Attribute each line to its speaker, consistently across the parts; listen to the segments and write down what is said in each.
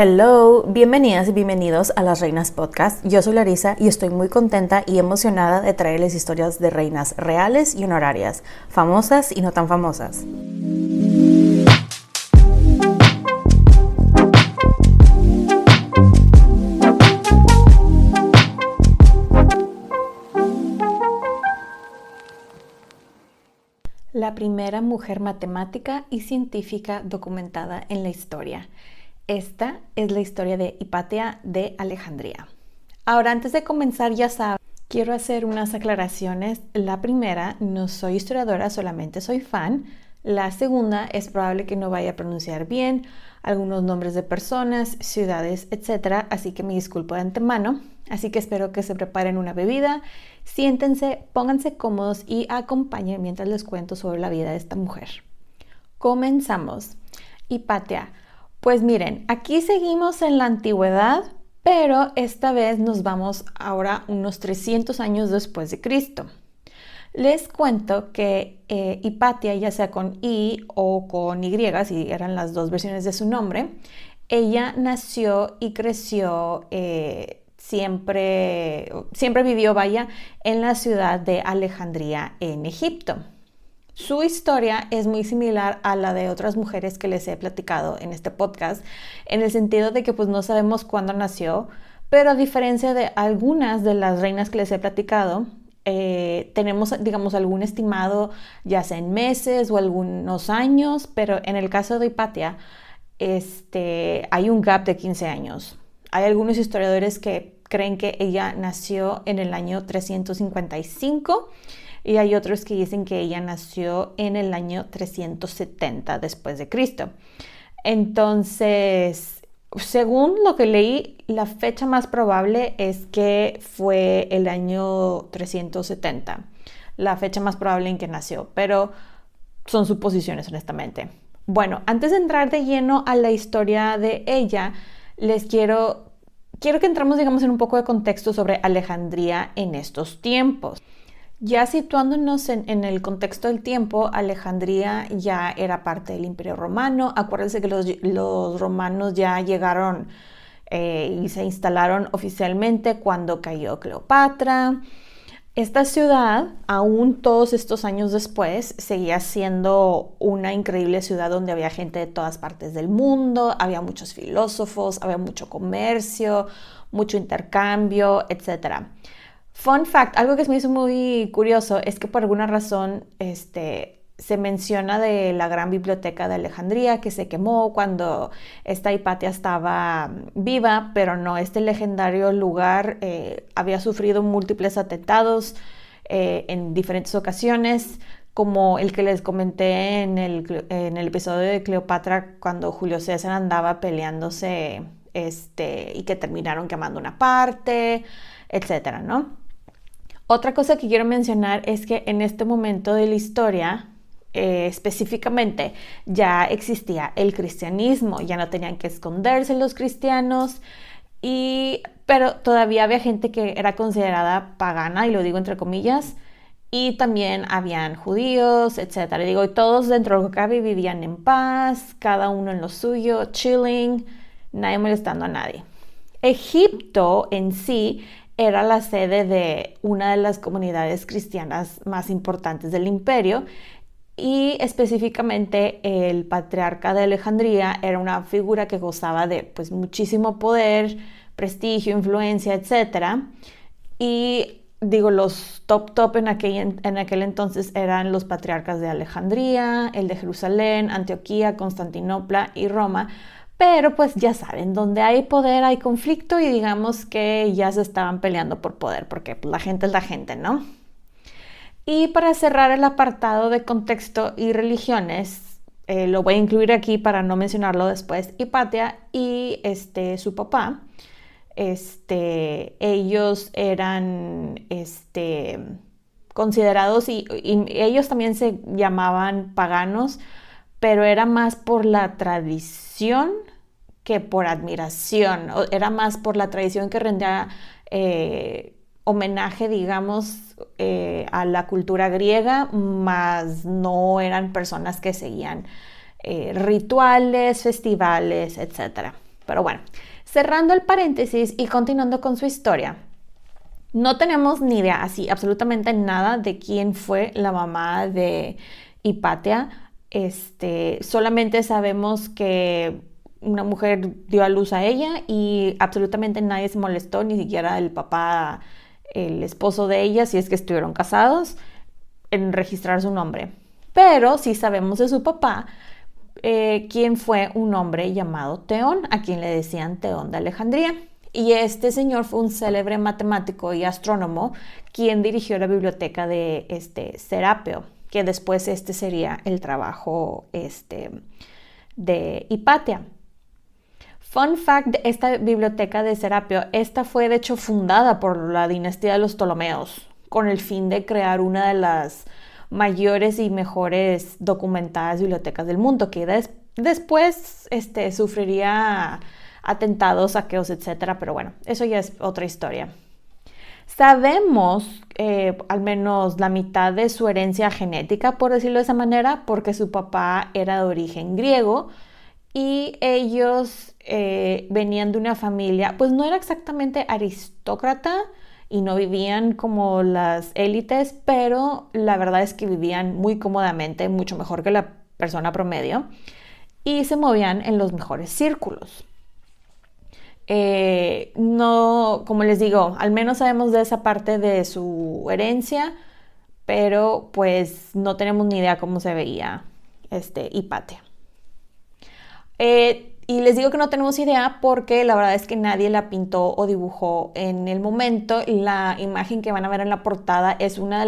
Speaker 1: Hello, bienvenidas y bienvenidos a Las Reinas Podcast. Yo soy Larisa y estoy muy contenta y emocionada de traerles historias de reinas reales y honorarias, famosas y no tan famosas. La primera mujer matemática y científica documentada en la historia. Esta es la historia de Hipatia de Alejandría. Ahora, antes de comenzar, ya saben, quiero hacer unas aclaraciones. La primera, no soy historiadora, solamente soy fan. La segunda, es probable que no vaya a pronunciar bien algunos nombres de personas, ciudades, etc. Así que me disculpo de antemano. Así que espero que se preparen una bebida, siéntense, pónganse cómodos y acompáñenme mientras les cuento sobre la vida de esta mujer. Comenzamos. Hipatia. Pues miren, aquí seguimos en la antigüedad, pero esta vez nos vamos ahora unos 300 años después de Cristo. Les cuento que Hipatia, ya sea con I o con Y, si eran las dos versiones de su nombre, ella nació y creció, siempre vivió, en la ciudad de Alejandría, en Egipto. Su historia es muy similar a la de otras mujeres que les he platicado en este podcast, en el sentido de que pues no sabemos cuándo nació, pero a diferencia de algunas de las reinas que les he platicado, tenemos, digamos, algún estimado, ya sea en meses o algunos años, pero en el caso de Hipatia, hay un gap de 15 años. Hay algunos historiadores que creen que ella nació en el año 355 y hay otros que dicen que ella nació en el año 370 después de Cristo. Entonces, según lo que leí, la fecha más probable es que fue el año 370, la fecha más probable en que nació, pero son suposiciones, honestamente. Bueno, antes de entrar de lleno a la historia de ella, les quiero que entremos, digamos, en un poco de contexto sobre Alejandría en estos tiempos. Ya situándonos en el contexto del tiempo, Alejandría ya era parte del Imperio Romano. Acuérdense que los romanos ya llegaron y se instalaron oficialmente cuando cayó Cleopatra. Esta ciudad, aún todos estos años después, seguía siendo una increíble ciudad donde había gente de todas partes del mundo, había muchos filósofos, había mucho comercio, mucho intercambio, etc. Fun fact, algo que me hizo muy curioso es que por alguna razón se menciona de la gran biblioteca de Alejandría que se quemó cuando esta Hipatia estaba viva, pero no, este legendario lugar había sufrido múltiples atentados en diferentes ocasiones, como el que les comenté en el episodio de Cleopatra cuando Julio César andaba peleándose y que terminaron quemando una parte, etcétera, ¿no? Otra cosa que quiero mencionar es que en este momento de la historia, específicamente, ya existía el cristianismo, ya no tenían que esconderse los cristianos, pero todavía había gente que era considerada pagana, y lo digo entre comillas, y también habían judíos, etc. Digo, y todos dentro de lo que cabe vivían en paz, cada uno en lo suyo, chilling, nadie molestando a nadie. Egipto en sí era la sede de una de las comunidades cristianas más importantes del imperio y específicamente el patriarca de Alejandría era una figura que gozaba de pues, muchísimo poder, prestigio, influencia, etc. Y digo, los top en aquel entonces eran los patriarcas de Alejandría, el de Jerusalén, Antioquía, Constantinopla y Roma. Pero pues ya saben, donde hay poder hay conflicto y digamos que ya se estaban peleando por poder, porque pues, la gente es la gente, ¿no? Y para cerrar el apartado de contexto y religiones, lo voy a incluir aquí para no mencionarlo después, Hipatia y su papá, ellos eran considerados y ellos también se llamaban paganos, pero era más por la tradición que por admiración, era más por la tradición que rendía homenaje, digamos, a la cultura griega, más no eran personas que seguían rituales, festivales, etc. Pero bueno, cerrando el paréntesis y continuando con su historia, no tenemos ni idea, así, absolutamente nada de quién fue la mamá de Hipatia. Solamente sabemos que una mujer dio a luz a ella y absolutamente nadie se molestó, ni siquiera el papá, el esposo de ella, si es que estuvieron casados, en registrar su nombre. Pero sí sabemos de su papá, quien fue un hombre llamado Teón, a quien le decían Teón de Alejandría. Y este señor fue un célebre matemático y astrónomo quien dirigió la biblioteca de Serapio, que después sería el trabajo de Hipatia. Fun fact de esta biblioteca de Serapio, esta fue de hecho fundada por la dinastía de los Ptolomeos con el fin de crear una de las mayores y mejores documentadas bibliotecas del mundo, que después sufriría atentados, saqueos, etcétera, pero bueno, eso ya es otra historia. Sabemos al menos la mitad de su herencia genética, por decirlo de esa manera, porque su papá era de origen griego y ellos venían de una familia, pues no era exactamente aristócrata y no vivían como las élites, pero la verdad es que vivían muy cómodamente, mucho mejor que la persona promedio, y se movían en los mejores círculos. No, como les digo, al menos sabemos de esa parte de su herencia, pero pues no tenemos ni idea cómo se veía Hipatia. Y les digo que no tenemos idea porque la verdad es que nadie la pintó o dibujó en el momento. La imagen que van a ver en la portada es una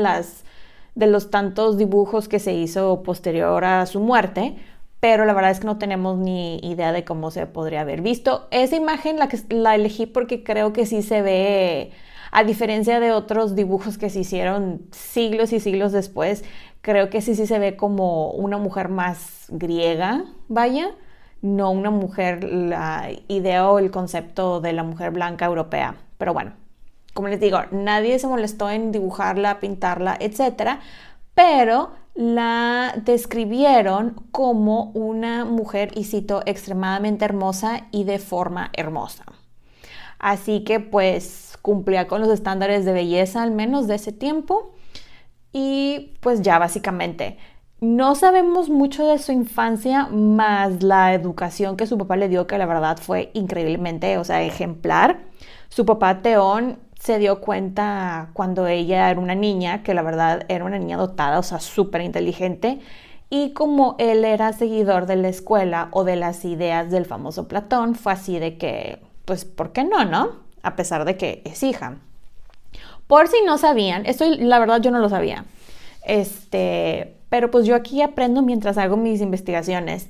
Speaker 1: de los tantos dibujos que se hizo posterior a su muerte, pero la verdad es que no tenemos ni idea de cómo se podría haber visto. Esa imagen la elegí porque creo que sí se ve, a diferencia de otros dibujos que se hicieron siglos y siglos después, creo que sí se ve como una mujer más griega, vaya, no una mujer, la idea o el concepto de la mujer blanca europea. Pero bueno, como les digo, nadie se molestó en dibujarla, pintarla, etcétera, pero la describieron como una mujer, y cito, extremadamente hermosa y de forma hermosa. Así que pues cumplía con los estándares de belleza, al menos de ese tiempo. Y pues ya básicamente no sabemos mucho de su infancia, más la educación que su papá le dio, que la verdad fue increíblemente, o sea, ejemplar. Su papá Teón se dio cuenta cuando ella era una niña, que la verdad era una niña dotada, o sea, súper inteligente. Y como él era seguidor de la escuela o de las ideas del famoso Platón, fue así de que, pues, ¿por qué no, no? A pesar de que es hija. Por si no sabían, esto la verdad yo no lo sabía. Pero pues yo aquí aprendo mientras hago mis investigaciones.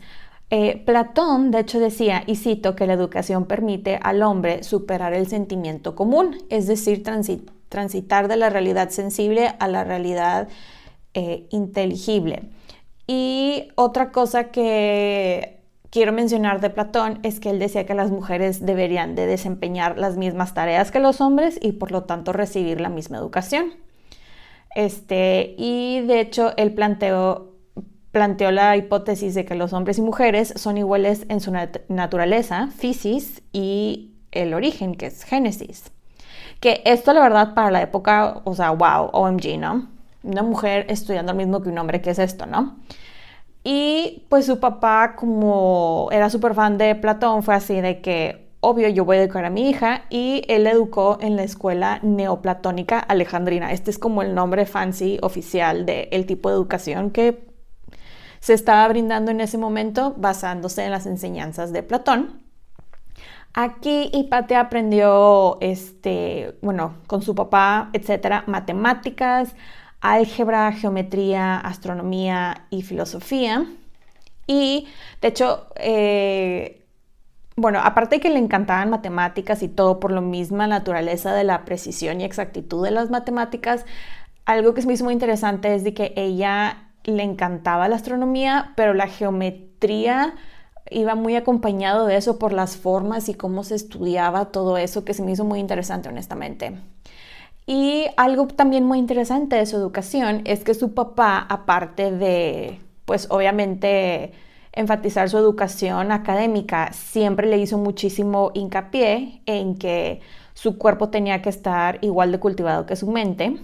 Speaker 1: Platón, de hecho, decía, y cito, que la educación permite al hombre superar el sentimiento común, es decir, transitar de la realidad sensible a la realidad inteligible. Y otra cosa que quiero mencionar de Platón es que él decía que las mujeres deberían de desempeñar las mismas tareas que los hombres y por lo tanto recibir la misma educación. Y de hecho él planteó la hipótesis de que los hombres y mujeres son iguales en su naturaleza, physis, y el origen, que es génesis. Que esto, la verdad, para la época, o sea, wow, OMG, ¿no? Una mujer estudiando lo mismo que un hombre, ¿qué es esto, no? Y pues su papá, como era súper fan de Platón, fue así de que, obvio, yo voy a educar a mi hija, y él la educó en la escuela neoplatónica alejandrina. Este es como el nombre fancy oficial del tipo de educación que se estaba brindando en ese momento, basándose en las enseñanzas de Platón. Aquí Hipatia aprendió, con su papá, etcétera, matemáticas, álgebra, geometría, astronomía y filosofía. Y de hecho, aparte de que le encantaban matemáticas y todo por la misma naturaleza de la precisión y exactitud de las matemáticas, algo que se me hizo muy interesante es de que ella le encantaba la astronomía, pero la geometría iba muy acompañado de eso por las formas y cómo se estudiaba todo eso, que se me hizo muy interesante, honestamente. Y algo también muy interesante de su educación es que su papá, aparte de, pues obviamente, enfatizar su educación académica, siempre le hizo muchísimo hincapié en que su cuerpo tenía que estar igual de cultivado que su mente.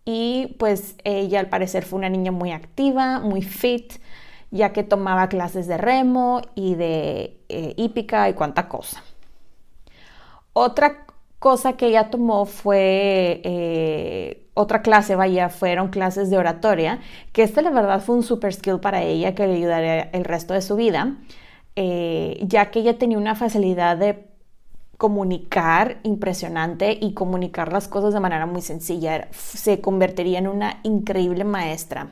Speaker 1: Y pues ella al parecer fue una niña muy activa, muy fit, ya que tomaba clases de remo y de hípica y cuánta cosa. Otra cosa que ella tomó fue otra clase, fueron clases de oratoria, que la verdad fue un super skill para ella que le ayudaría el resto de su vida, ya que ella tenía una facilidad de comunicar impresionante y comunicar las cosas de manera muy sencilla. Se convertiría en una increíble maestra.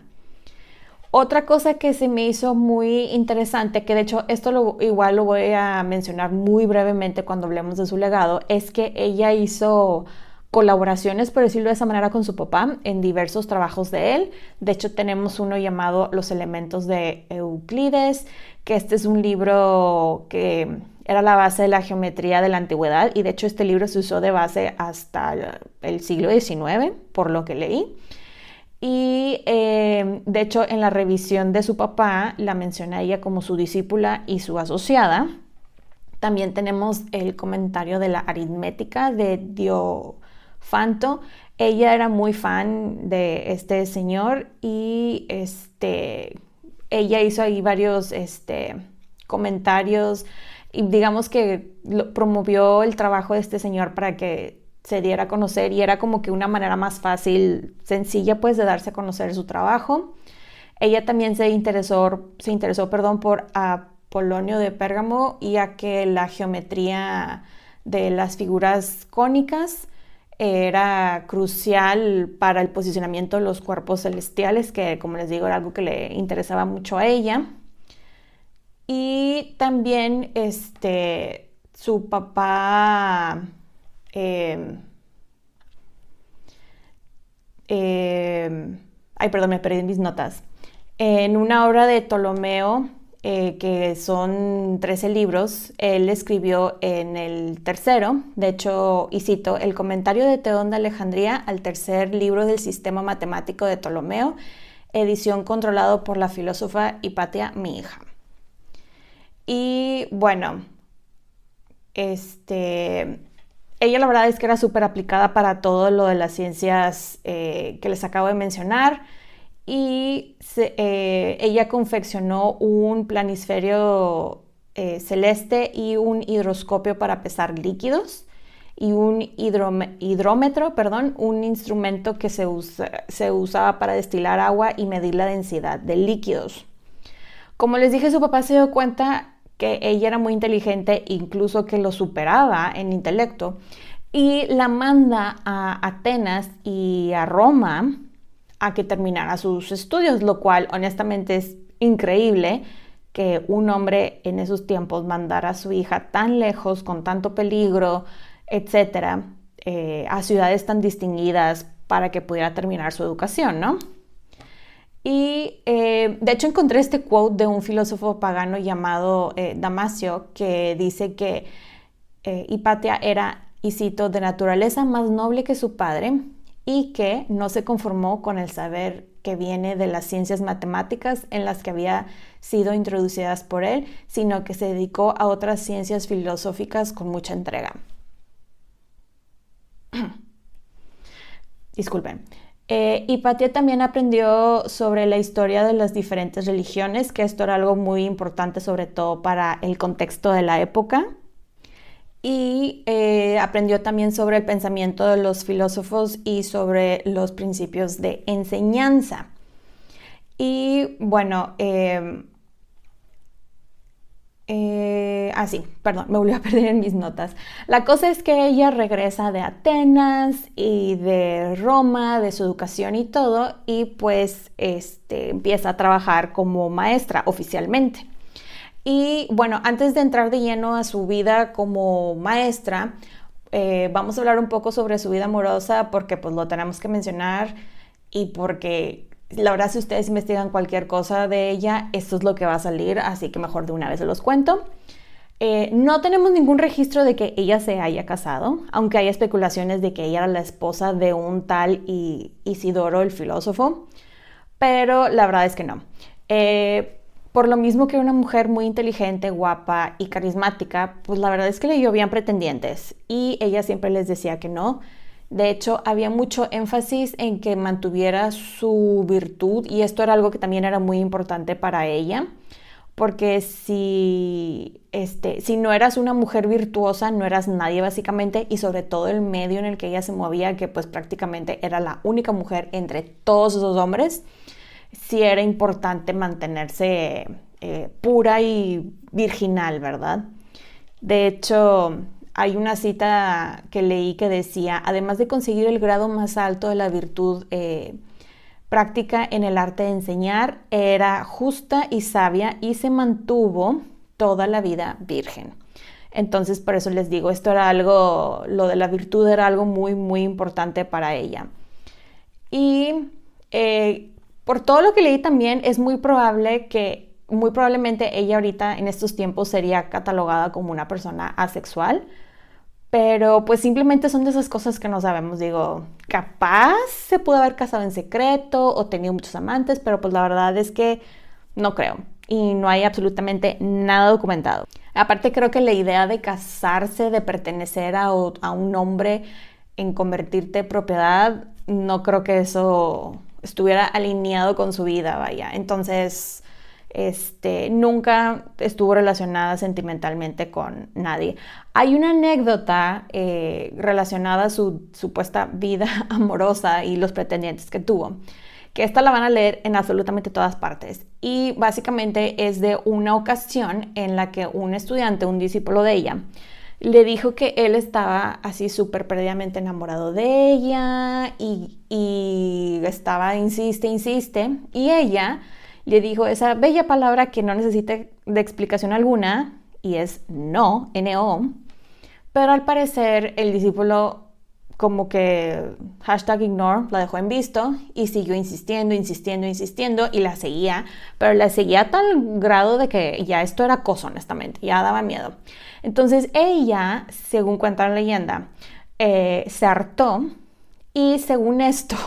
Speaker 1: Otra cosa que se me hizo muy interesante, que de hecho esto igual lo voy a mencionar muy brevemente cuando hablemos de su legado, es que ella hizo colaboraciones, por decirlo de esa manera, con su papá en diversos trabajos de él. De hecho, tenemos uno llamado Los elementos de Euclides, que este es un libro que era la base de la geometría de la antigüedad, y de hecho este libro se usó de base hasta el siglo XIX, por lo que leí. Y de hecho en la revisión de su papá la menciona ella como su discípula y su asociada. También tenemos el comentario de la aritmética de Diofanto. Ella era muy fan de este señor y ella hizo ahí varios comentarios y digamos que promovió el trabajo de este señor para que se diera a conocer, y era como que una manera más fácil, sencilla pues de darse a conocer su trabajo. Ella también se interesó por Apolonio de Pérgamo, ya que la geometría de las figuras cónicas era crucial para el posicionamiento de los cuerpos celestiales, que como les digo era algo que le interesaba mucho a ella. Y también su papá me perdí en mis notas. En una obra de Ptolomeo, que son 13 libros, él escribió en el tercero, de hecho, y cito, el comentario de Teón de Alejandría al tercer libro del sistema matemático de Ptolomeo, edición controlado por la filósofa Hipatia, mi hija. Y bueno, ella la verdad es que era súper aplicada para todo lo de las ciencias que les acabo de mencionar, y ella confeccionó un planisferio celeste y un hidroscopio para pesar líquidos, y un hidrómetro, un instrumento que se usaba para destilar agua y medir la densidad de líquidos. Como les dije, su papá se dio cuenta que ella era muy inteligente, incluso que lo superaba en intelecto, y la manda a Atenas y a Roma a que terminara sus estudios, lo cual honestamente es increíble que un hombre en esos tiempos mandara a su hija tan lejos, con tanto peligro, etcétera, a ciudades tan distinguidas para que pudiera terminar su educación, ¿no? Y de hecho encontré este quote de un filósofo pagano llamado Damasio, que dice que Hipatia era, y cito, de naturaleza más noble que su padre, y que no se conformó con el saber que viene de las ciencias matemáticas en las que había sido introducidas por él, sino que se dedicó a otras ciencias filosóficas con mucha entrega. Disculpen. Hipatia también aprendió sobre la historia de las diferentes religiones, que esto era algo muy importante sobre todo para el contexto de la época. Y aprendió también sobre el pensamiento de los filósofos y sobre los principios de enseñanza. Y bueno, me volví a perder en mis notas. La cosa es que ella regresa de Atenas y de Roma, de su educación y todo, y pues empieza a trabajar como maestra oficialmente. Y bueno, antes de entrar de lleno a su vida como maestra, vamos a hablar un poco sobre su vida amorosa, porque pues lo tenemos que mencionar, y porque la verdad, si ustedes investigan cualquier cosa de ella, esto es lo que va a salir, así que mejor de una vez se los cuento. No tenemos ningún registro de que ella se haya casado, aunque hay especulaciones de que ella era la esposa de un tal Isidoro el filósofo, pero la verdad es que no. Por lo mismo que era una mujer muy inteligente, guapa y carismática, pues la verdad es que le llovían pretendientes y ella siempre les decía que no. De hecho, había mucho énfasis en que mantuviera su virtud y esto era algo que también era muy importante para ella, porque si no eras una mujer virtuosa, no eras nadie básicamente, y sobre todo el medio en el que ella se movía, que pues prácticamente era la única mujer entre todos esos hombres, sí era importante mantenerse pura y virginal, ¿verdad? De hecho, hay una cita que leí que decía, además de conseguir el grado más alto de la virtud práctica en el arte de enseñar, era justa y sabia y se mantuvo toda la vida virgen. Entonces, por eso les digo, esto era algo, lo de la virtud era algo muy, muy importante para ella. Y por todo lo que leí también, es muy probablemente ella ahorita en estos tiempos sería catalogada como una persona asexual, pero pues simplemente son de esas cosas que no sabemos. Digo, capaz se pudo haber casado en secreto o tenido muchos amantes, pero pues la verdad es que no creo. Y no hay absolutamente nada documentado. Aparte creo que la idea de casarse, de pertenecer a un hombre en convertirte en propiedad, no creo que eso estuviera alineado con su vida, vaya. Entonces, nunca estuvo relacionada sentimentalmente con nadie. Hay una anécdota relacionada a su supuesta vida amorosa y los pretendientes que tuvo, que esta la van a leer en absolutamente todas partes. Y básicamente es de una ocasión en la que un estudiante, un discípulo de ella, le dijo que él estaba así súper perdidamente enamorado de ella y estaba, insiste, y ella le dijo esa bella palabra que no necesita de explicación alguna y es no, N-O, pero al parecer el discípulo como que #ignore la dejó en visto y siguió insistiendo y la seguía, pero la seguía a tal grado de que ya esto era acoso, honestamente, ya daba miedo. Entonces ella, según cuenta la leyenda, se hartó y según esto,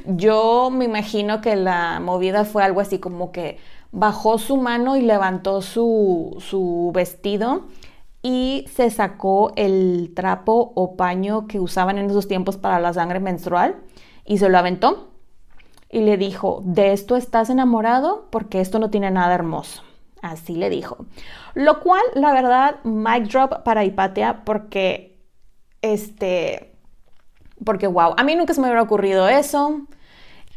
Speaker 1: yo me imagino que la movida fue algo así como que bajó su mano y levantó su vestido y se sacó el trapo o paño que usaban en esos tiempos para la sangre menstrual y se lo aventó y le dijo, ¿de esto estás enamorado? Porque esto no tiene nada hermoso. Así le dijo. Lo cual, la verdad, mic drop para Hipatia porque, porque wow, a mí nunca se me hubiera ocurrido eso.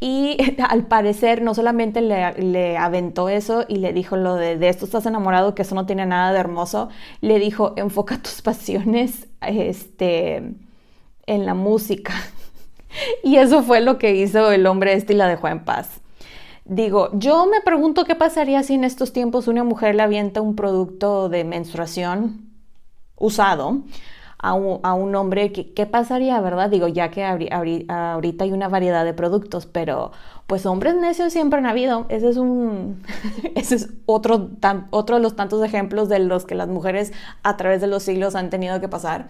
Speaker 1: Y al parecer no solamente le aventó eso y le dijo lo de esto estás enamorado, que eso no tiene nada de hermoso, le dijo enfoca tus pasiones en la música. Y eso fue lo que hizo el hombre y la dejó en paz. Digo, yo me pregunto qué pasaría si en estos tiempos una mujer le avienta un producto de menstruación usado a un hombre, ¿qué pasaría, verdad? Digo, ya que ahorita hay una variedad de productos, pero pues hombres necios siempre han habido. Ese es otro de los tantos ejemplos de los que las mujeres a través de los siglos han tenido que pasar.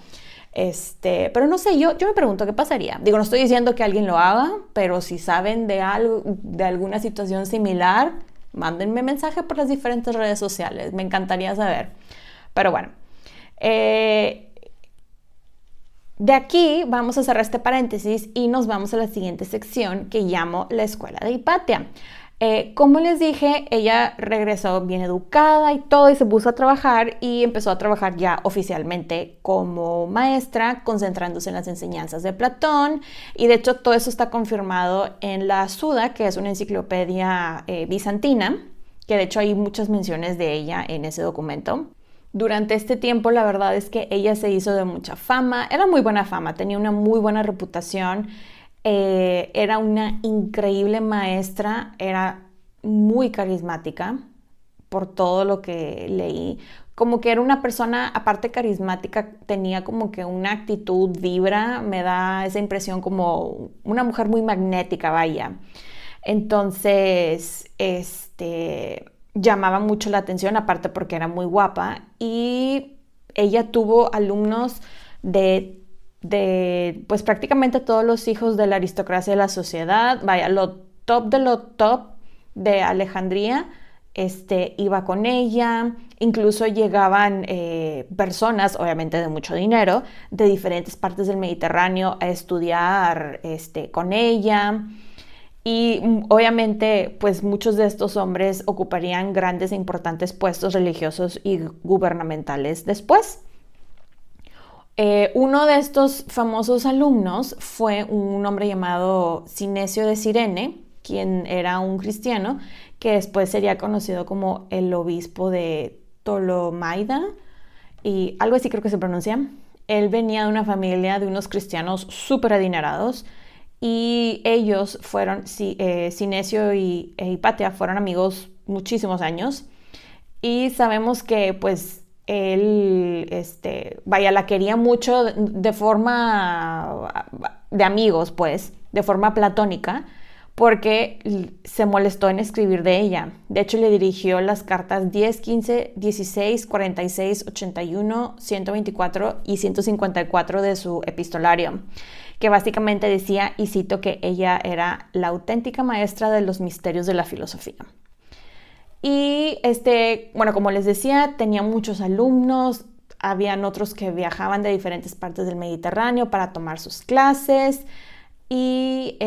Speaker 1: Pero no sé, yo me pregunto qué pasaría. Digo, no estoy diciendo que alguien lo haga, pero si saben de alguna situación similar, mándenme mensaje por las diferentes redes sociales. Me encantaría saber. Pero bueno, de aquí vamos a cerrar este paréntesis y nos vamos a la siguiente sección que llamo la escuela de Hipatia. Como les dije, ella regresó bien educada y todo y se puso a trabajar y empezó a trabajar ya oficialmente como maestra, concentrándose en las enseñanzas de Platón y de hecho todo eso está confirmado en la Suda, que es una enciclopedia bizantina, que de hecho hay muchas menciones de ella en ese documento. Durante este tiempo la verdad es que ella se hizo de mucha fama, era muy buena fama, tenía una muy buena reputación. Era una increíble maestra, era muy carismática por todo lo que leí. Como que era una persona, aparte carismática, tenía como que una actitud, vibra, me da esa impresión como una mujer muy magnética, vaya. Entonces, llamaba mucho la atención, aparte porque era muy guapa y ella tuvo alumnos de pues prácticamente todos los hijos de la aristocracia de la sociedad, vaya, lo top de Alejandría iba con ella, incluso llegaban personas, obviamente de mucho dinero, de diferentes partes del Mediterráneo a estudiar con ella. Y obviamente, pues muchos de estos hombres ocuparían grandes e importantes puestos religiosos y gubernamentales después. Uno de estos famosos alumnos fue un hombre llamado Sinesio de Cirene, quien era un cristiano, que después sería conocido como el obispo de Tolomaida, y algo así creo que se pronuncia. Él venía de una familia de unos cristianos súper adinerados, y ellos fueron, Sinesio e Hipatia fueron amigos muchísimos años, y sabemos que pues él, la quería mucho de forma de amigos, pues, de forma platónica, porque se molestó en escribir de ella. De hecho, le dirigió las cartas 10, 15, 16, 46, 81, 124 y 154 de su epistolario, que básicamente decía, y cito, que ella era la auténtica maestra de los misterios de la filosofía. Y bueno, como les decía, tenía muchos alumnos, habían otros que viajaban de diferentes partes del Mediterráneo para tomar sus clases, y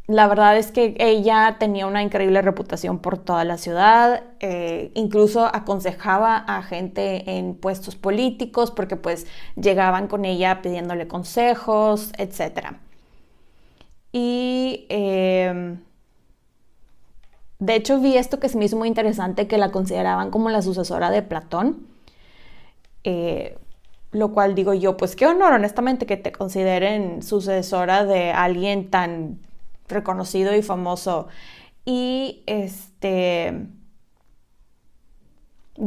Speaker 1: la verdad es que ella tenía una increíble reputación por toda la ciudad, incluso aconsejaba a gente en puestos políticos porque pues llegaban con ella pidiéndole consejos, etc. Y de hecho vi esto que se me hizo muy interesante, que la consideraban como la sucesora de Platón, lo cual digo yo, pues qué honor honestamente que te consideren sucesora de alguien tan reconocido y famoso. Y de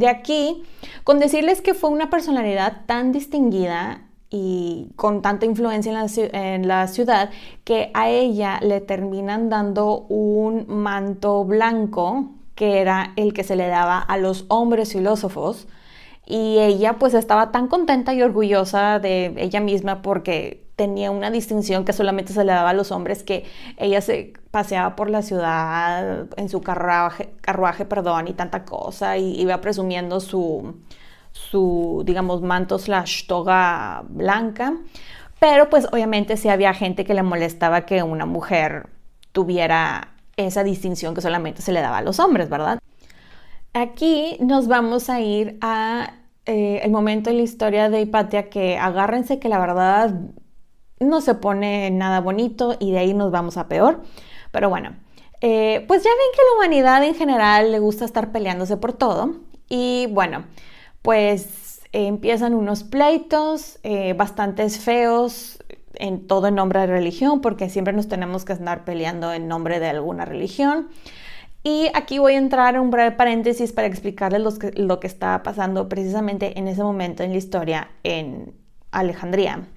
Speaker 1: aquí, con decirles que fue una personalidad tan distinguida y con tanta influencia en la ciudad, que a ella le terminan dando un manto blanco, que era el que se le daba a los hombres filósofos, y ella pues estaba tan contenta y orgullosa de ella misma porque tenía una distinción que solamente se le daba a los hombres, que ella se paseaba por la ciudad en su carruaje, y tanta cosa, y iba presumiendo su digamos, manto / toga blanca. Pero pues obviamente sí había gente que le molestaba que una mujer tuviera esa distinción que solamente se le daba a los hombres, ¿verdad? Aquí nos vamos a ir a el momento en la historia de Hipatia, que agárrense que la verdad no se pone nada bonito, y de ahí nos vamos a peor. Pero bueno, pues ya ven que a la humanidad en general le gusta estar peleándose por todo. Y bueno, pues empiezan unos pleitos bastante feos, en todo en nombre de religión, porque siempre nos tenemos que andar peleando en nombre de alguna religión. Y aquí voy a entrar en un breve paréntesis para explicarles lo que estaba pasando precisamente en ese momento en la historia en Alejandría.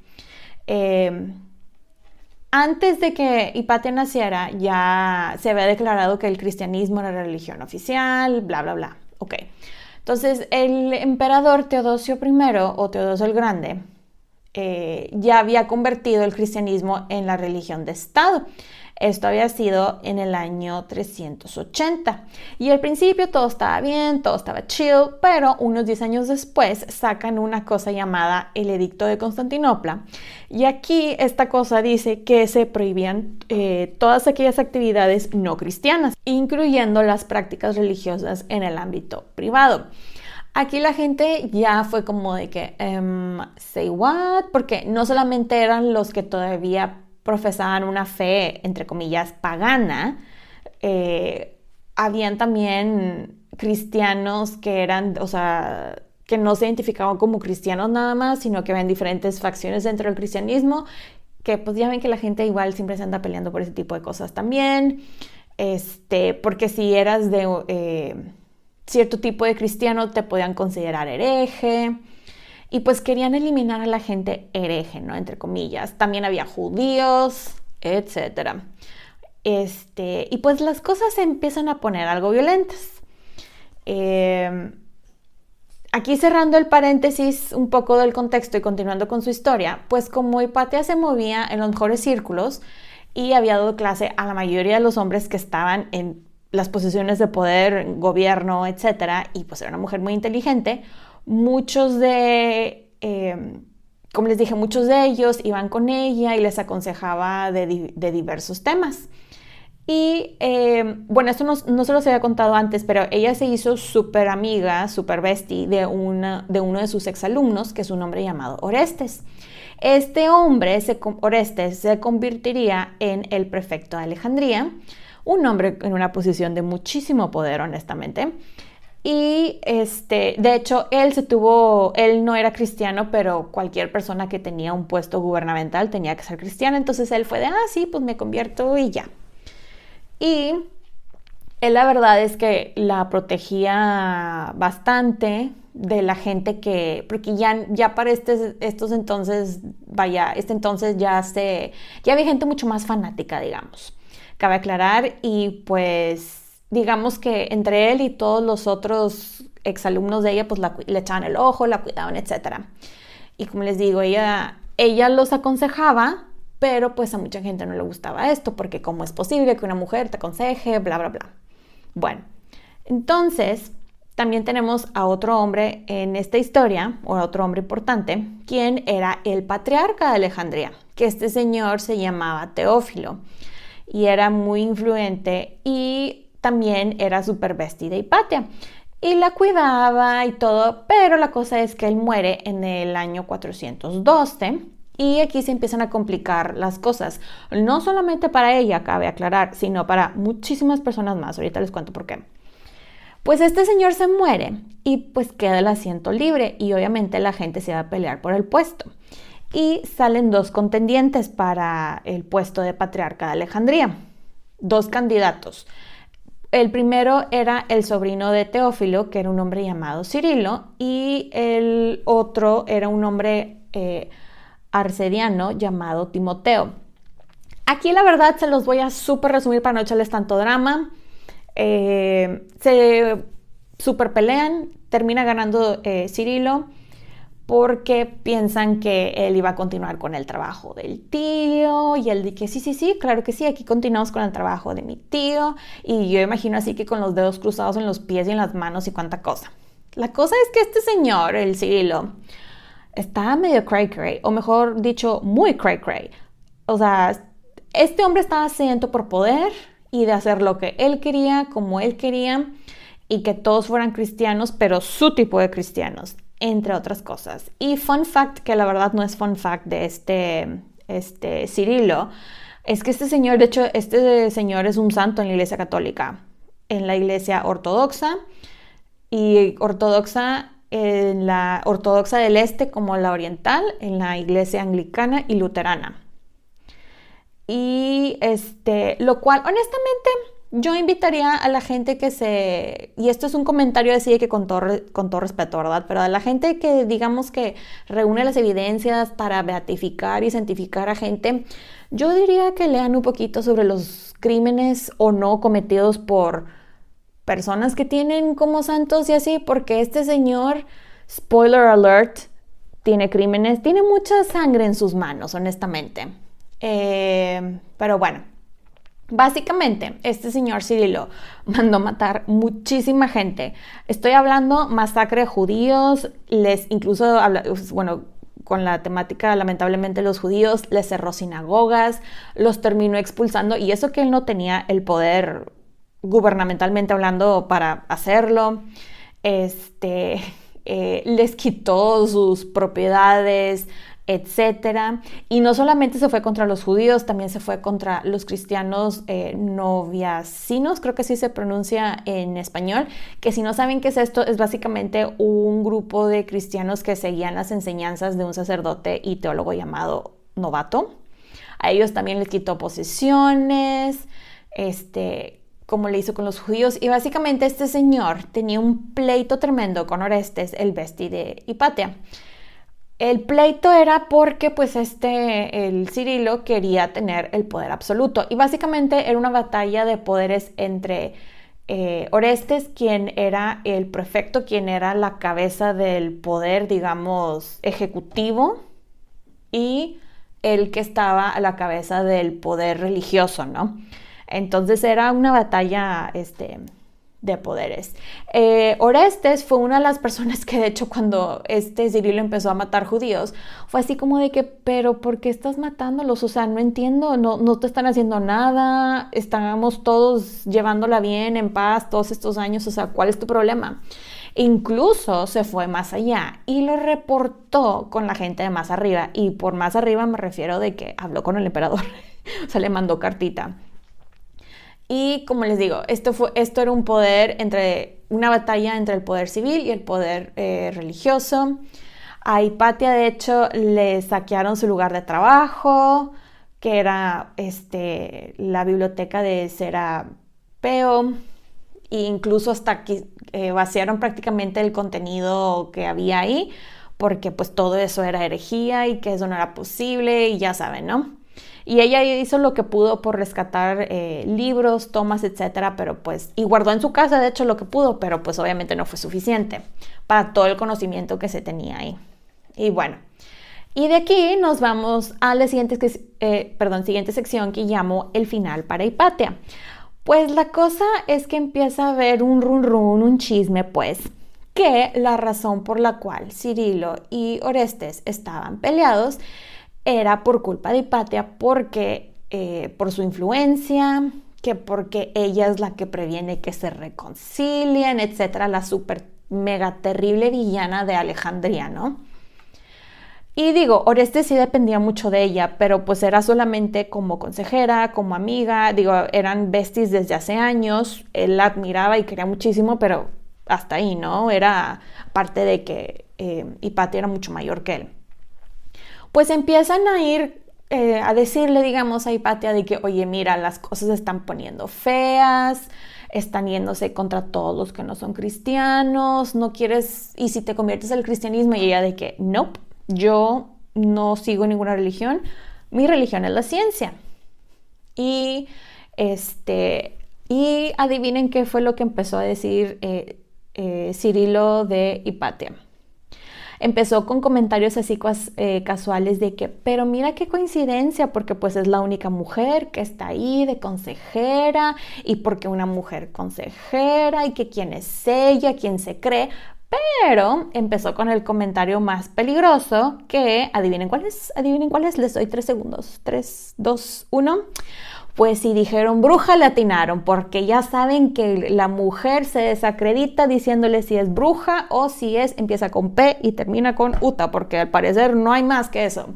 Speaker 1: Antes de que Hipatia naciera, ya se había declarado que el cristianismo era la religión oficial, bla, bla, bla. Ok. Entonces, el emperador Teodosio I, o Teodosio el Grande, ya había convertido el cristianismo en la religión de Estado. Esto había sido en el año 380. Y al principio todo estaba bien, todo estaba chill, pero unos 10 años después sacan una cosa llamada el Edicto de Constantinopla. Y aquí esta cosa dice que se prohibían todas aquellas actividades no cristianas, incluyendo las prácticas religiosas en el ámbito privado. Aquí la gente ya fue como de que, say what? Porque no solamente eran los que todavía profesaban una fe, entre comillas, pagana, habían también cristianos que eran, o sea, que no se identificaban como cristianos nada más, sino que habían diferentes facciones dentro del cristianismo, que pues ya ven que la gente igual siempre se anda peleando por ese tipo de cosas también, porque si eras de cierto tipo de cristiano te podían considerar hereje. Y pues querían eliminar a la gente hereje, ¿no? Entre comillas. También había judíos, etc. Y pues las cosas se empiezan a poner algo violentas. Aquí cerrando el paréntesis un poco del contexto y continuando con su historia, pues como Hipatia se movía en los mejores círculos y había dado clase a la mayoría de los hombres que estaban en las posiciones de poder, gobierno, etcétera, y pues era una mujer muy inteligente, muchos de, como les dije, muchos de ellos iban con ella y les aconsejaba de diversos temas. Y bueno, esto no se los había contado antes, pero ella se hizo súper amiga, súper bestie de uno de sus exalumnos, que es un hombre llamado Orestes. Este hombre, Orestes, se convertiría en el prefecto de Alejandría, un hombre en una posición de muchísimo poder, honestamente. Y de hecho, él no era cristiano, pero cualquier persona que tenía un puesto gubernamental tenía que ser cristiana. Entonces él fue de, sí, pues me convierto y ya. Y él la verdad es que la protegía bastante de la gente porque ya para estos entonces, entonces ya había gente mucho más fanática, digamos. Cabe aclarar, y pues digamos que entre él y todos los otros exalumnos de ella, pues le echaban el ojo, la cuidaban, etc. Y como les digo, ella los aconsejaba, pero pues a mucha gente no le gustaba esto, porque cómo es posible que una mujer te aconseje, bla, bla, bla. Bueno, entonces también tenemos a otro hombre en esta historia, o a otro hombre importante, quien era el patriarca de Alejandría, que este señor se llamaba Teófilo y era muy influyente y también era súper bestie de Hipatia y la cuidaba y todo, pero la cosa es que él muere en el año 412 y aquí se empiezan a complicar las cosas, no solamente para ella, cabe aclarar, sino para muchísimas personas más. Ahorita les cuento por qué. Pues este señor se muere y pues queda el asiento libre y obviamente la gente se va a pelear por el puesto. Y salen dos contendientes para el puesto de patriarca de Alejandría, dos candidatos. El primero era el sobrino de Teófilo, que era un hombre llamado Cirilo, y el otro era un hombre arcediano llamado Timoteo. Aquí la verdad se los voy a súper resumir para no echarles tanto drama. Se súper pelean, termina ganando Cirilo, porque piensan que él iba a continuar con el trabajo del tío, y él dice, sí, claro que sí, aquí continuamos con el trabajo de mi tío, y yo imagino así que con los dedos cruzados en los pies y en las manos y cuánta cosa. La cosa es que este señor, el Cirilo, estaba medio cray-cray, o mejor dicho, muy cray-cray. O sea, este hombre estaba sediento por poder y de hacer lo que él quería, como él quería, y que todos fueran cristianos, pero su tipo de cristianos, entre otras cosas. Y fun fact, que la verdad no es fun fact de este Cirilo, es que este señor es un santo en la Iglesia Católica, en la Iglesia Ortodoxa, y en la Ortodoxa del Este como la Oriental, en la Iglesia Anglicana y Luterana. Y lo cual, honestamente, yo invitaría a la gente y esto es un comentario así de que con todo respeto, ¿verdad? Pero a la gente que digamos que reúne las evidencias para beatificar y santificar a gente, yo diría que lean un poquito sobre los crímenes o no cometidos por personas que tienen como santos y así, porque este señor, spoiler alert, tiene crímenes, tiene mucha sangre en sus manos, honestamente. Pero bueno, básicamente este señor Cirilo mandó matar muchísima gente. Estoy hablando masacre de judíos, con la temática lamentablemente los judíos, les cerró sinagogas, los terminó expulsando, y eso que él no tenía el poder gubernamentalmente hablando para hacerlo. Les quitó sus propiedades, etcétera. Y no solamente se fue contra los judíos, también se fue contra los cristianos noviacinos, creo que así se pronuncia en español, que si no saben qué es esto, es básicamente un grupo de cristianos que seguían las enseñanzas de un sacerdote y teólogo llamado Novato. A ellos también les quitó posesiones, como le hizo con los judíos, y básicamente este señor tenía un pleito tremendo con Orestes, el bestie de Hipatia. El pleito era porque pues el Cirilo quería tener el poder absoluto, y básicamente era una batalla de poderes entre Orestes, quien era el prefecto, quien era la cabeza del poder, digamos, ejecutivo, y el que estaba a la cabeza del poder religioso, ¿no? Entonces era una batalla de poderes. Orestes fue una de las personas que de hecho cuando Cirilo empezó a matar judíos, fue así como de que, pero ¿por qué estás matándolos? O sea, no entiendo, no te están haciendo nada, estamos todos llevándola bien, en paz, todos estos años, o sea, ¿cuál es tu problema? Incluso se fue más allá y lo reportó con la gente de más arriba, y por más arriba me refiero de que habló con el emperador, o sea, le mandó cartita. Y como les digo, esto era una batalla entre el poder civil y el poder religioso. A Hipatia, de hecho, le saquearon su lugar de trabajo, que era la biblioteca de Serapeo, e incluso hasta que vaciaron prácticamente el contenido que había ahí, porque pues todo eso era herejía y que eso no era posible, y ya saben, ¿no? Y ella hizo lo que pudo por rescatar libros, tomas, etcétera, pero pues, y guardó en su casa, de hecho, lo que pudo, pero pues obviamente no fue suficiente para todo el conocimiento que se tenía ahí. Y bueno, y de aquí nos vamos a la siguiente sección, que llamo el final para Hipatia. Pues la cosa es que empieza a haber un un chisme, pues, que la razón por la cual Cirilo y Orestes estaban peleados era por culpa de Hipatia, porque por su influencia, que porque ella es la que previene que se reconcilien, etcétera, la súper mega terrible villana de Alejandría, ¿no? Y digo, Orestes sí dependía mucho de ella, pero pues era solamente como consejera, como amiga, digo, eran besties desde hace años, él la admiraba y quería muchísimo, pero hasta ahí, ¿no? Era parte de que Hipatia era mucho mayor que él. Pues empiezan a ir a decirle, digamos, a Hipatia de que, oye, mira, las cosas se están poniendo feas, están yéndose contra todos los que no son cristianos, no quieres, y si te conviertes al cristianismo, y ella de que, nope, yo no sigo ninguna religión, mi religión es la ciencia. Y adivinen qué fue lo que empezó a decir Cirilo de Hipatia. Empezó con comentarios así casuales de que, pero mira qué coincidencia, porque pues es la única mujer que está ahí de consejera, y porque una mujer consejera, y que quién es ella, quién se cree. Pero empezó con el comentario más peligroso, que adivinen cuál es, les doy 3 segundos, 3, 2, 1. Pues si dijeron bruja, le atinaron, porque ya saben que la mujer se desacredita diciéndole si es bruja o si empieza con P y termina con Uta, porque al parecer no hay más que eso.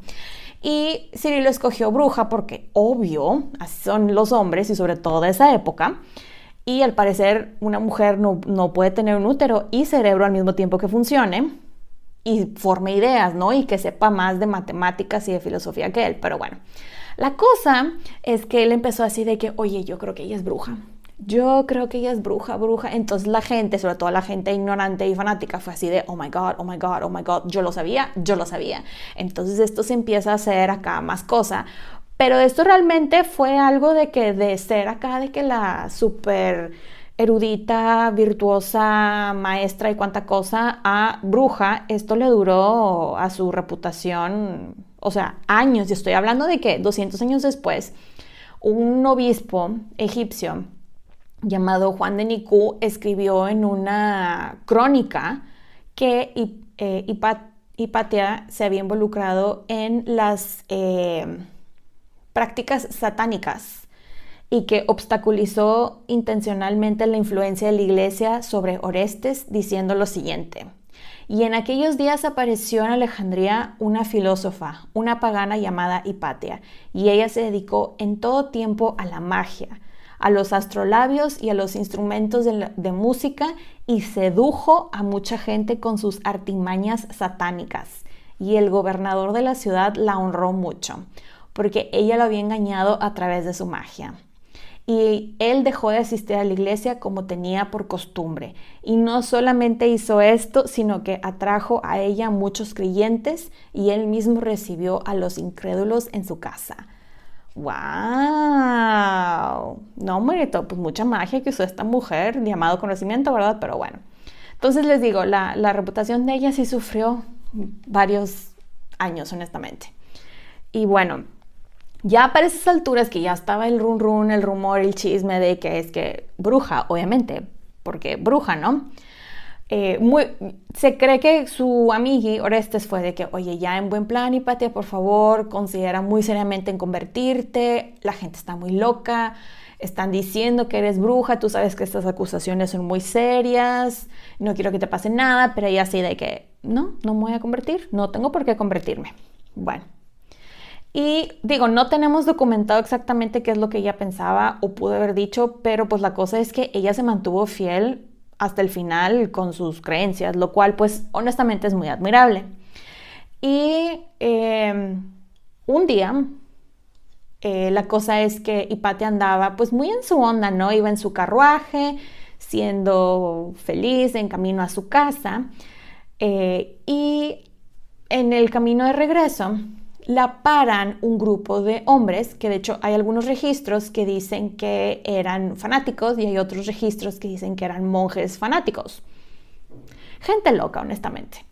Speaker 1: Y Cirilo escogió bruja porque, obvio, así son los hombres y sobre todo de esa época. Y al parecer una mujer no puede tener un útero y cerebro al mismo tiempo que funcione y forme ideas, ¿no? Y que sepa más de matemáticas y de filosofía que él, pero bueno. La cosa es que él empezó así de que, oye, yo creo que ella es bruja. Yo creo que ella es bruja. Entonces la gente, sobre todo la gente ignorante y fanática, fue así de, oh my God, oh my God, oh my God, yo lo sabía. Entonces esto se empieza a hacer acá más cosa. Pero esto realmente fue algo de ser acá, de que la súper erudita, virtuosa, maestra y cuánta cosa, a bruja, esto le duró a su reputación, o sea, años. Y estoy hablando de que 200 años después, un obispo egipcio llamado Juan de Nicú escribió en una crónica que Hipatia se había involucrado en las prácticas satánicas y que obstaculizó intencionalmente la influencia de la iglesia sobre Orestes, diciendo lo siguiente: y en aquellos días apareció en Alejandría una filósofa, una pagana llamada Hipatia, y ella se dedicó en todo tiempo a la magia, a los astrolabios y a los instrumentos de música, y sedujo a mucha gente con sus artimañas satánicas. Y el gobernador de la ciudad la honró mucho, porque ella lo había engañado a través de su magia. Y él dejó de asistir a la iglesia como tenía por costumbre. Y no solamente hizo esto, sino que atrajo a ella muchos creyentes, y él mismo recibió a los incrédulos en su casa. ¡Wow! No, hombre, pues mucha magia que usó esta mujer, llamado conocimiento, ¿verdad? Pero bueno. Entonces les digo, la reputación de ella sí sufrió varios años, honestamente. Y bueno, Ya para esas alturas que ya estaba el run run, el rumor, el chisme de que es que bruja, obviamente, porque bruja, ¿no? Se cree que su amigui Orestes fue de que, oye, ya en buen plan, Hipatia, por favor, considera muy seriamente en convertirte, la gente está muy loca, están diciendo que eres bruja, tú sabes que estas acusaciones son muy serias, no quiero que te pase nada, pero ella así de que, no me voy a convertir, no tengo por qué convertirme. Bueno. Y digo, no tenemos documentado exactamente qué es lo que ella pensaba o pudo haber dicho, pero pues la cosa es que ella se mantuvo fiel hasta el final con sus creencias, lo cual pues honestamente es muy admirable. Y un día, la cosa es que Hipatia andaba pues muy en su onda, ¿no? Iba en su carruaje, siendo feliz, en camino a su casa, y en el camino de regreso la paran un grupo de hombres, que de hecho hay algunos registros que dicen que eran fanáticos y hay otros registros que dicen que eran monjes fanáticos. Gente loca, honestamente.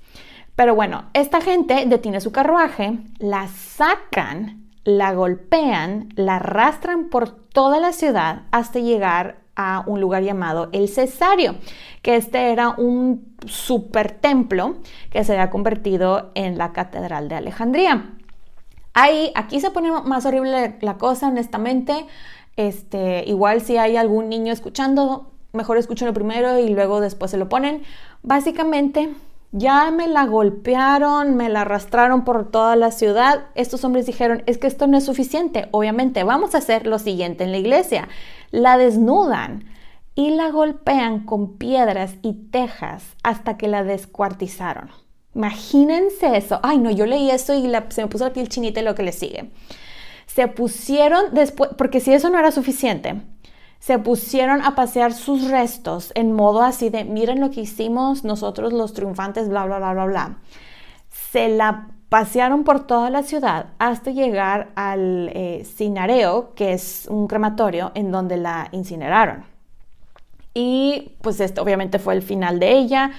Speaker 1: Pero bueno, esta gente detiene su carruaje, la sacan, la golpean, la arrastran por toda la ciudad hasta llegar a un lugar llamado el Cesario, que este era un super templo que se había convertido en la Catedral de Alejandría. Aquí se pone más horrible la cosa, honestamente. Igual si hay algún niño escuchando, mejor escúchenlo primero y luego después se lo ponen. Básicamente, ya me la golpearon, me la arrastraron por toda la ciudad. Estos hombres dijeron, es que esto no es suficiente. Obviamente, vamos a hacer lo siguiente en la iglesia. La desnudan y la golpean con piedras y tejas hasta que la descuartizaron. Imagínense eso. Ay, no, yo leí eso y se me puso la piel chinita y lo que le sigue. Se pusieron después, porque si eso no era suficiente, se pusieron a pasear sus restos en modo así de, miren lo que hicimos nosotros los triunfantes, bla, bla, bla, bla, bla. Se la pasearon por toda la ciudad hasta llegar al Cinareo, que es un crematorio en donde la incineraron. Y pues esto obviamente fue el final de ella.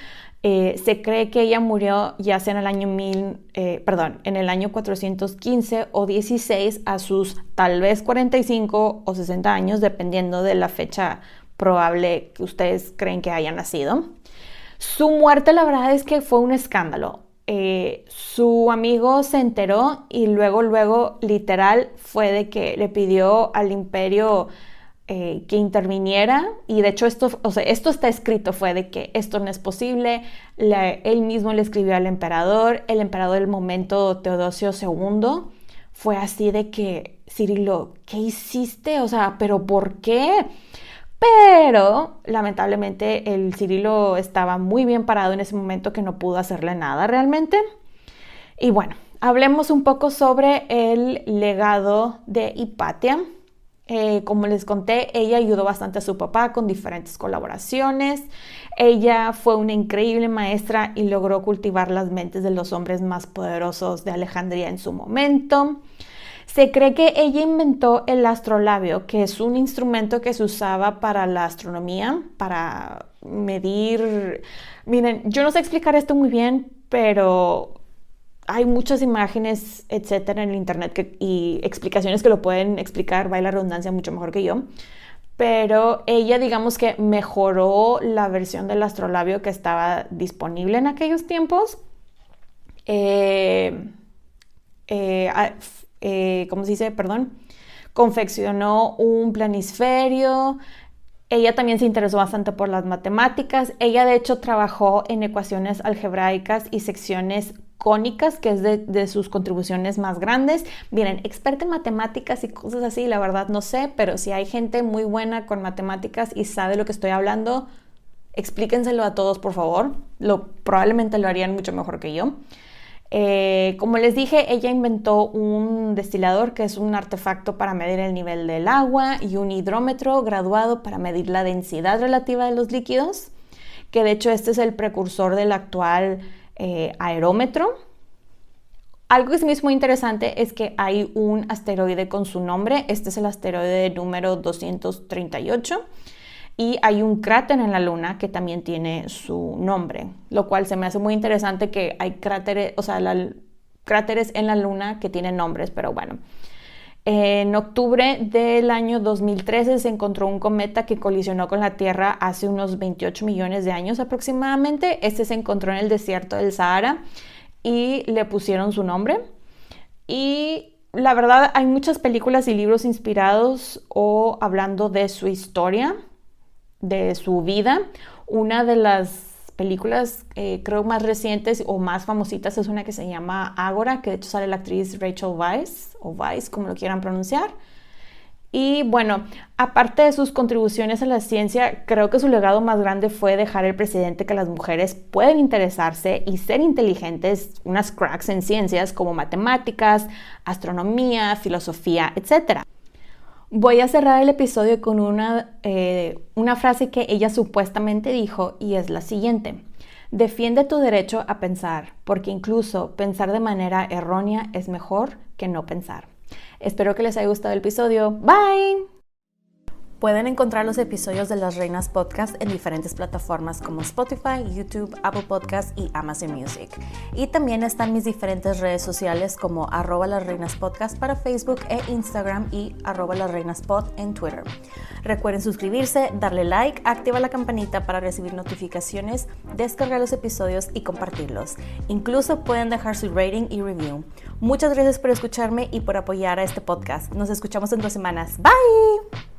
Speaker 1: Se cree que ella murió ya sea en el año en el año 415 o 16 a sus tal vez 45 o 60 años, dependiendo de la fecha probable que ustedes creen que haya nacido. Su muerte, la verdad es que fue un escándalo. Su amigo se enteró y luego, literal, fue de que le pidió al imperio que interviniera, y de hecho esto está escrito, fue de que esto no es posible. Él mismo le escribió al emperador, el emperador del momento, Teodosio II, fue así de que, Cirilo, ¿qué hiciste? O sea, ¿pero por qué? Pero lamentablemente el Cirilo estaba muy bien parado en ese momento que no pudo hacerle nada realmente. Y bueno, hablemos un poco sobre el legado de Hipatia. Como les conté, ella ayudó bastante a su papá con diferentes colaboraciones. Ella fue una increíble maestra y logró cultivar las mentes de los hombres más poderosos de Alejandría en su momento. Se cree que ella inventó el astrolabio, que es un instrumento que se usaba para la astronomía, para medir. Miren, yo no sé explicar esto muy bien, pero hay muchas imágenes, etcétera, en el internet y explicaciones que lo pueden explicar, vaya la redundancia, mucho mejor que yo. Pero ella, digamos que mejoró la versión del astrolabio que estaba disponible en aquellos tiempos. ¿Cómo se dice? Perdón. Confeccionó un planisferio. Ella también se interesó bastante por las matemáticas. Ella, de hecho, trabajó en ecuaciones algebraicas y secciones cónicas, que es de sus contribuciones más grandes. Miren, experta en matemáticas y cosas así, la verdad no sé, pero si hay gente muy buena con matemáticas y sabe lo que estoy hablando, explíquenselo a todos, por favor. Probablemente lo harían mucho mejor que yo. Como les dije, ella inventó un destilador, que es un artefacto para medir el nivel del agua, y un hidrómetro graduado para medir la densidad relativa de los líquidos, que de hecho este es el precursor del actual aerómetro. Algo que se me hizo muy interesante es que hay un asteroide con su nombre. Este es el asteroide número 238. Y hay un cráter en la Luna que también tiene su nombre, lo cual se me hace muy interesante que hay cráteres, cráteres en la Luna que tienen nombres, pero bueno. En octubre del año 2013 se encontró un cometa que colisionó con la Tierra hace unos 28 millones de años aproximadamente. Este se encontró en el desierto del Sahara y le pusieron su nombre. Y la verdad hay muchas películas y libros inspirados o hablando de su historia, de su vida. Una de las películas creo más recientes o más famositas es una que se llama Ágora, que de hecho sale la actriz Rachel Weisz, o Weisz, como lo quieran pronunciar. Y bueno, aparte de sus contribuciones a la ciencia, creo que su legado más grande fue dejar el precedente que las mujeres pueden interesarse y ser inteligentes, unas cracks en ciencias como matemáticas, astronomía, filosofía, etc. Voy a cerrar el episodio con una frase que ella supuestamente dijo y es la siguiente. Defiende tu derecho a pensar, porque incluso pensar de manera errónea es mejor que no pensar. Espero que les haya gustado el episodio. Bye. Pueden encontrar los episodios de Las Reinas Podcast en diferentes plataformas como Spotify, YouTube, Apple Podcast y Amazon Music. Y también están mis diferentes redes sociales como @lasreinaspodcast para Facebook e Instagram y @lasreinaspod en Twitter. Recuerden suscribirse, darle like, activar la campanita para recibir notificaciones, descargar los episodios y compartirlos. Incluso pueden dejar su rating y review. Muchas gracias por escucharme y por apoyar a este podcast. Nos escuchamos en 2 semanas. Bye.